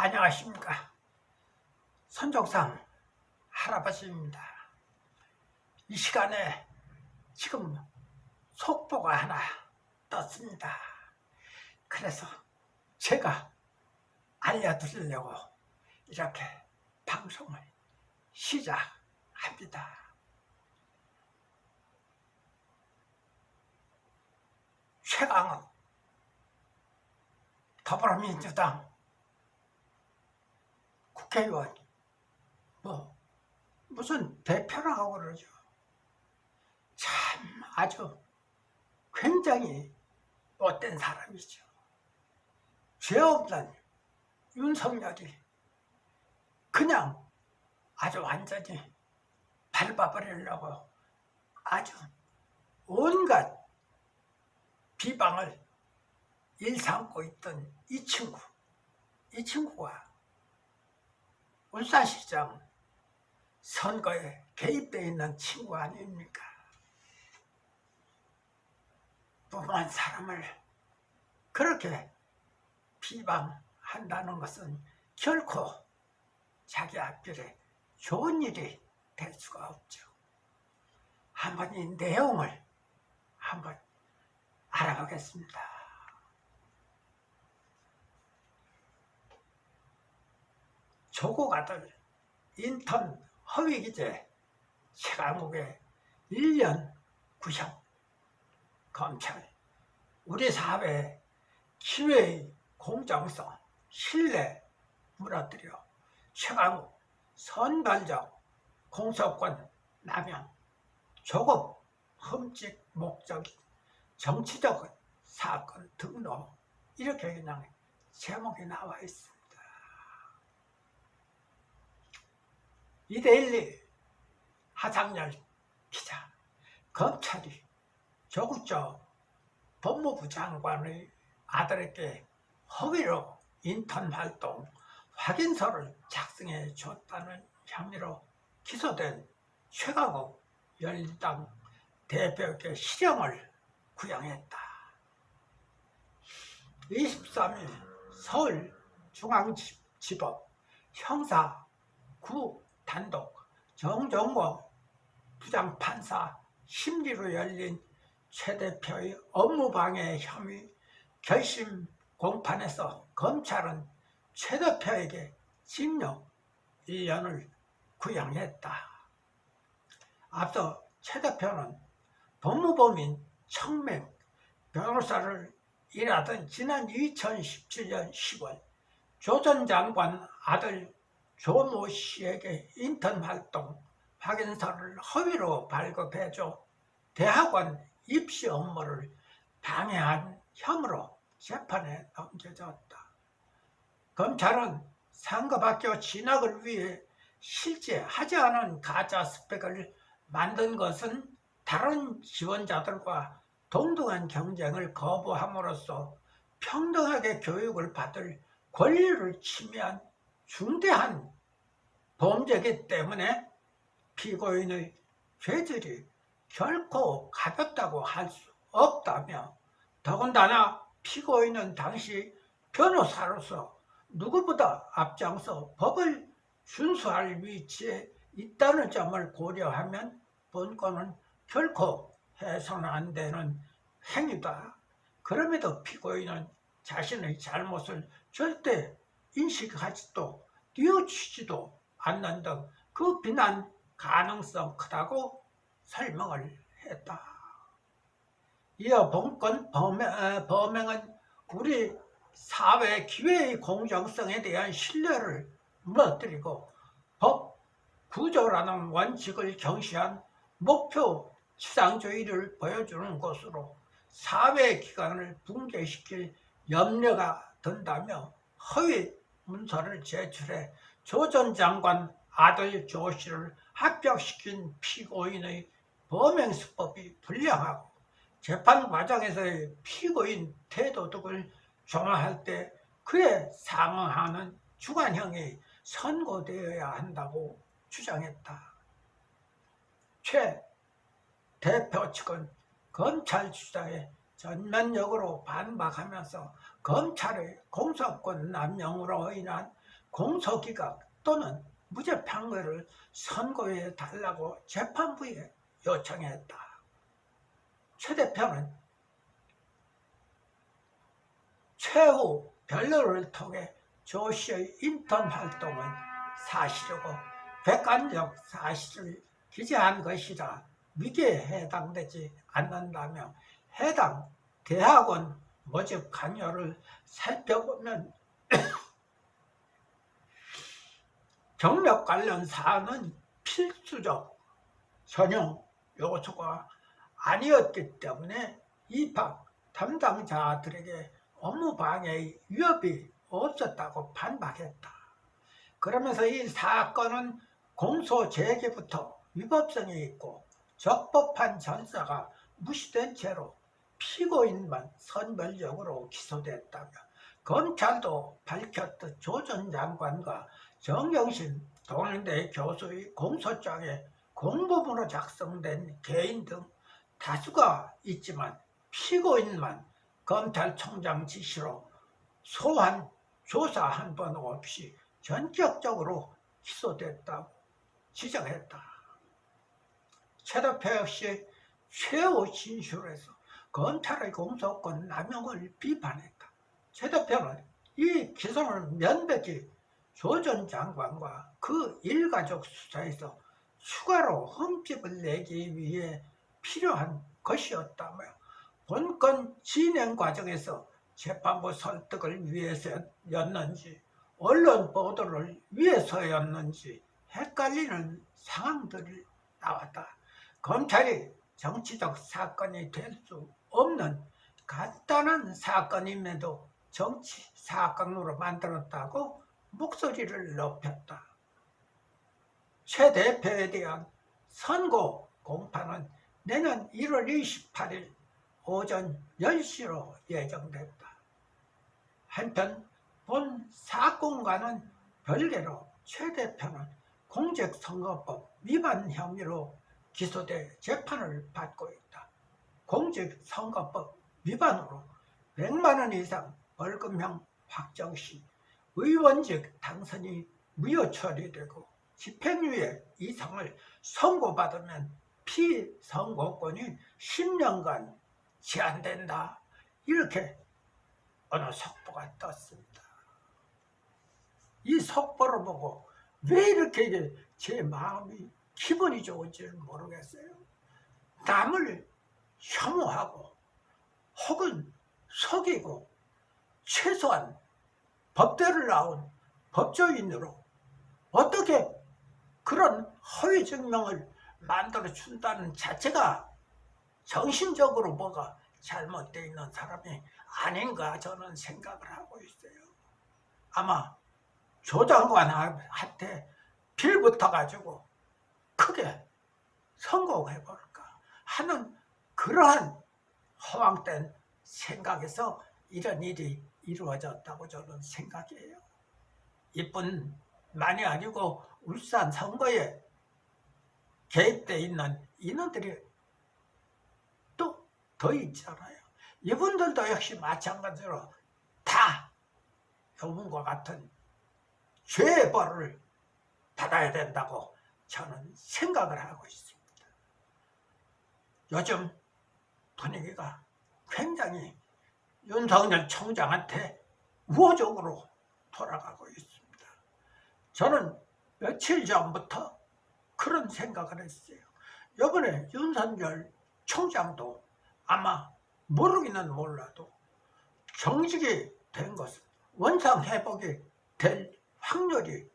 안녕하십니까. 선종상 할아버지입니다. 이 시간에 지금 속보가 하나 떴습니다. 그래서 제가 알려드리려고 이렇게 방송을 시작합니다. 최강욱 더불어민주당 국회의원 무슨 대표라고 그러죠. 참 아주 굉장히 못된 사람이죠. 죄 없는 윤석열이 그냥 아주 완전히 밟아버리려고 아주 온갖 비방을 일삼고 있던 이 친구가 울산시장 선거에 개입되어 있는 친구 아닙니까? 무모한 사람을 그렇게 비방한다는 것은 결코 자기 앞길에 좋은 일이 될 수가 없죠. 한번 이 내용을 한번 알아보겠습니다. 조국 아들 인턴 허위기재 최강욱의 1년 구형. 검찰 우리 사회의 기회의 공정성, 신뢰 무너뜨려 최강욱 선발적 공소권 남용, 조국 흠집 목적인 정치적 사건 등록, 이렇게 그냥 제목이 나와 있습니다. 이데일리 하상열 기자, 검찰이 조국 전 법무부 장관의 아들에게 허위로 인턴 활동 확인서를 작성해 줬다는 혐의로 기소된 최강욱 열린당 대표에게 실형을 구형했다. 23일 서울중앙지법 형사 9 단독 정정모 부장판사 심리로 열린 최 대표의 업무방해 혐의 결심 공판에서 검찰은 최 대표에게 징역 1년을 구형했다. 앞서 최 대표는 법무법인 청맹 변호사를 일하던 지난 2017년 10월 조 전 장관 아들 조모 씨에게 인턴 활동 확인서를 허위로 발급해줘 대학원 입시 업무를 방해한 혐의로 재판에 넘겨졌다. 검찰은 상급학교 진학을 위해 실제 하지 않은 가짜 스펙을 만든 것은 다른 지원자들과 동등한 경쟁을 거부함으로써 평등하게 교육을 받을 권리를 침해한 중대한 범죄이기 때문에 피고인의 죄질이 결코 가볍다고 할 수 없다며, 더군다나 피고인은 당시 변호사로서 누구보다 앞장서 법을 준수할 위치에 있다는 점을 고려하면 본건은 결코 해서는 안 되는 행위다. 그럼에도 피고인은 자신의 잘못을 절대 인식하지도 뉘우치지도 않는 등 그 비난 가능성 크다고 설명을 했다. 이어 본건 범행은 우리 사회 기회의 공정성에 대한 신뢰를 무너뜨리고 법 구조라는 원칙을 경시한 목표 지상주의를 보여주는 것으로 사회기관을 붕괴시킬 염려가 든다며 허위 문서를 제출해 조 전 장관 아들 조 씨를 합격시킨 피고인의 범행 수법이 불량하고 재판 과정에서의 피고인 태도 등을 종합할 때 그에 상응하는 주관형이 선고되어야 한다고 주장했다. 최 대표 측은 검찰 주장에 전면적으로 반박하면서 검찰의 공소권 남용으로 인한 공소기각 또는 무죄 판결을 선고해 달라고 재판부에 요청했다. 최 대표는 최후 변론을 통해 조 씨의 인턴 활동은 사실이고 객관적 사실을 기재한 것이라 위계에 해당되지 않는다며 해당 대학원 모집 강요를 살펴보면 경력 관련 사안은 필수적 전형 요소가 아니었기 때문에 입학 담당자들에게 업무 방해의 위협이 없었다고 반박했다. 그러면서 이 사건은 공소 제기부터 위법성이 있고 적법한 전사가 무시된 채로 피고인만 선별적으로 기소됐다며 검찰도 밝혔듯 조 전 장관과 정경심 동양대 교수의 공소장에 공범으로 작성된 개인 등 다수가 있지만 피고인만 검찰총장 지시로 소환 조사 한 번 없이 전격적으로 기소됐다고 지적했다. 최 대표 역시 최후 진술에서 검찰의 공소권 남용을 비판했다. 최 대표는 이 기소를 면백히 조 전 장관과 그 일가족 수사에서 추가로 흠집을 내기 위해 필요한 것이었다며 본건 진행 과정에서 재판부 설득을 위해서였는지 언론 보도를 위해서였는지 헷갈리는 상황들이 나왔다. 검찰이 정치적 사건이 될 수 없는 간단한 사건임에도 정치 사건으로 만들었다고 목소리를 높였다. 최 대표에 대한 선고 공판은 내년 1월 28일 오전 10시로 예정됐다. 한편 본 사건과는 별개로 최 대표는 공직선거법 위반 혐의로 기소돼 재판을 받고 있다. 공직선거법 위반으로 100만 원 이상 벌금형 확정 시 의원직 당선이 무효 처리되고 집행유예 이상을 선고받으면 피선고권이 10년간 제한된다. 이렇게 어느 속보가 떴습니다. 이 속보를 보고 왜 이렇게 제 마음이 기분이 좋은지를 모르겠어요. 남을 혐오하고 혹은 속이고 최소한 법대로 나온 법조인으로 어떻게 그런 허위 증명을 만들어 준다는 자체가 정신적으로 뭐가 잘못되어 있는 사람이 아닌가 저는 생각을 하고 있어요. 아마 조 장관한테 빌붙어가지고 크게 선고해볼까 하는 그러한 허황된 생각에서 이런 일이 이루어졌다고 저는 생각해요. 이뿐만이 아니고 울산 선거에 개입되어 있는 인원들이 또 더 있잖아요. 이분들도 역시 마찬가지로 다 이분과 같은 죄의 벌을 받아야 된다고 저는 생각을 하고 있습니다. 요즘 분위기가 굉장히 윤석열 총장한테 우호적으로 돌아가고 있습니다. 저는 며칠 전부터 그런 생각을 했어요. 이번에 윤석열 총장도 아마 모르기는 몰라도 정직이 된 것은 원상 회복이 될 확률이